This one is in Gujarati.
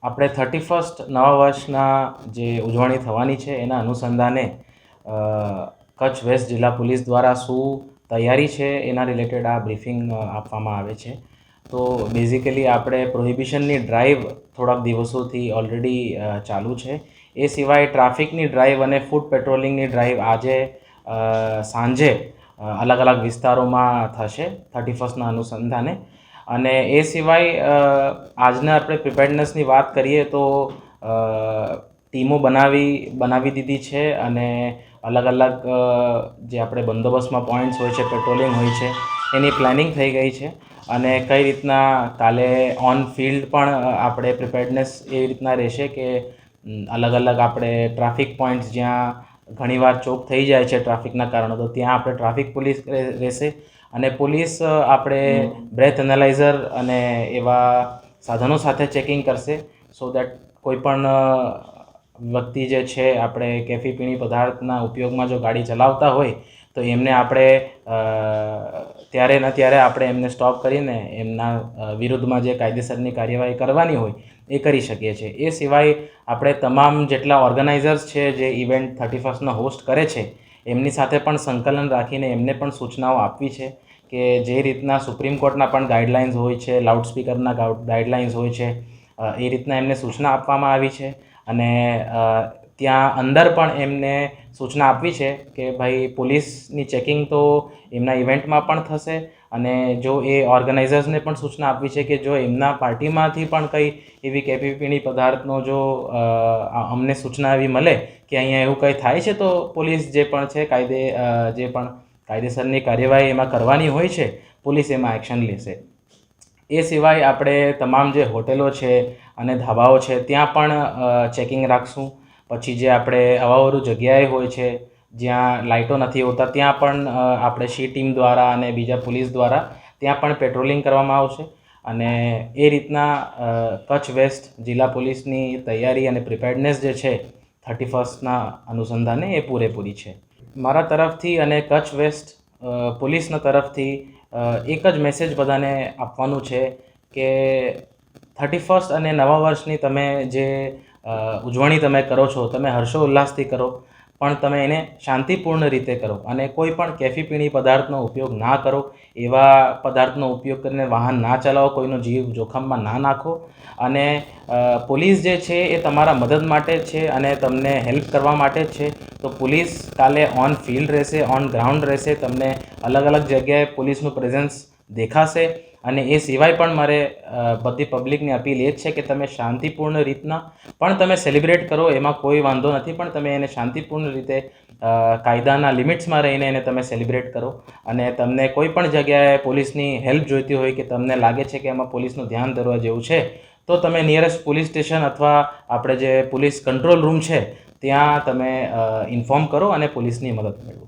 આપણે 31st નવા વર્ષના જે ઉજવણી થવાની છે એના અનુસંધાને કચ્છ વેસ્ટ જિલ્લા પોલીસ દ્વારા શું તૈયારી છે એના રિલેટેડ આ બ્રીફિંગ આપવામાં આવે છે. તો બેઝિકલી આપણે પ્રોહિબિશનની ડ્રાઈવ થોડાક દિવસોથી ઓલરેડી ચાલુ છે. એ સિવાય ટ્રાફિકની ડ્રાઈવ અને ફૂડ પેટ્રોલિંગની ડ્રાઈવ આજે સાંજે અલગ અલગ વિસ્તારોમાં થશે 31સ્ટના અનુસંધાને. અને એ સિવાય આજના આપણે પ્રિપેર્ડનેસની વાત કરીએ તો ટીમો બનાવી દીધી છે અને અલગ અલગ જે આપણે બંદોબસ્તમાં પોઈન્ટ્સ હોય છે, પેટ્રોલિંગ હોય છે, એની પ્લાનિંગ થઈ ગઈ છે. અને કઈ રીતના કાલે ઓન ફિલ્ડ પણ આપણે પ્રિપેર્ડનેસ એવી રીતના રહેશે કે અલગ અલગ આપણે ટ્રાફિક પોઈન્ટ્સ જ્યાં ઘણીવાર ચોક થઈ જાય છે ટ્રાફિકના કારણે, તો ત્યાં આપણે ટ્રાફિક પોલીસ રહેશે. અને પોલીસ આપણે બ્રેથ એનાલાઇઝર અને એવા સાધનો સાથે ચેકિંગ કરશે સો દેટ કોઈ પણ વ્યક્તિ જે છે આપણે કેફી પીણી પદાર્થના ઉપયોગમાં જો ગાડી ચલાવતા હોય તો એમને આપણે ત્યારે ને ત્યારે આપણે એમને સ્ટોપ કરીને એમના વિરુદ્ધમાં જે કાયદેસરની કાર્યવાહી કરવાની હોય એ કરી શકીએ છીએ. એ સિવાય આપણે તમામ જેટલા ઓર્ગેનાઇઝર્સ છે જે ઇવેન્ટ 31સ્ટનો હોસ્ટ કરે છે એમની સાથે પણ સંકલન રાખીને એમને પણ સૂચનાઓ આપવી છે કે જે રીતના સુપ્રીમ કોર્ટના પણ ગાઈડલાઇન્સ હોય છે, લાઉડસ્પીકરના ગાઈડલાઇન્સ હોય છે, એ રીતના એમને સૂચના આપવામાં આવી છે. અને ત્યાં અંદર પણ એમને સૂચના આપવી છે કે ભાઈ પોલીસની ચેકિંગ તો એમના ઇવેન્ટમાં પણ થશે. અને જો એ ઓર્ગેનાઇઝર્સને પણ સૂચના આપવી છે કે જો એમના પાર્ટીમાંથી પણ કંઈ એવી કેફી પીણી પદાર્થનો જો અમને સૂચના એવી મળે કે અહીંયા એવું કંઈ થાય છે તો પોલીસ જે પણ છે જે પણ કાયદેસરની કાર્યવાહી એમાં કરવાની હોય છે, પોલીસ એમાં એક્શન લેશે. એ સિવાય આપણે તમામ જે હોટેલો છે અને ધાબાઓ છે ત્યાં પણ ચેકિંગ રાખશું. પછી જે આપણે અવાવરું જગ્યાએ હોય છે જ્યાં લાઇટો નથી હોતા ત્યાં પણ આપણે શી ટીમ દ્વારા અને બીજા પોલીસ દ્વારા ત્યાં પણ પેટ્રોલિંગ કરવામાં આવશે. અને એ રીતના કચ્છ વેસ્ટ જિલ્લા પોલીસની તૈયારી અને પ્રિપેર્ડનેસ જે છે 31સ્ટના અનુસંધાને એ પૂરેપૂરી છે. મારા તરફથી અને કચ્છ વેસ્ટ પોલીસના તરફથી એક જ મેસેજ બધાને આપવાનું છે કે 31સ્ટ અને નવા વર્ષની તમે જે ઉજવણી તમે કરો છો તમે હર્ષોલ્લાસથી કરો, પણ તમે એને શાંતિપૂર્ણ રીતે કરો અને કોઈ પણ કેફી પીણી પદાર્થનો ઉપયોગ ના કરો. એવા પદાર્થનો ઉપયોગ કરીને વાહન ના ચલાવો, કોઈનો જીવ જોખમમાં ના નાખો. અને પોલીસ જે છે એ તમારા મદદ માટે જ છે અને તમને હેલ્પ કરવા માટે જ છે. તો પોલીસ કાલે ઓન ફિલ્ડ રહેશે, ઓન ગ્રાઉન્ડ રહેશે. તમને અલગ અલગ જગ્યાએ પોલીસનું પ્રેઝન્સ દેખાશે. અને એ સિવાય પણ મારે બધી પબ્લિકની અપીલ એ જ છે કે તમે શાંતિપૂર્ણ રીતના પણ તમે સેલિબ્રેટ કરો, એમાં કોઈ વાંધો નથી, પણ તમે એને શાંતિપૂર્ણ રીતે કાયદાના લિમિટ્સમાં રહીને એને તમે સેલિબ્રેટ કરો. અને તમને કોઈ પણ જગ્યાએ પોલીસની હેલ્પ જોઈતી હોય કે તમને લાગે છે કે એમાં પોલીસનું ધ્યાન દોરવા જેવું છે તો તમે નિયરેસ્ટ પોલીસ સ્ટેશન અથવા આપણે જે પોલીસ કંટ્રોલ રૂમ છે ત્યાં તમે ઇન્ફોર્મ કરો અને પોલીસની મદદ મેળવો.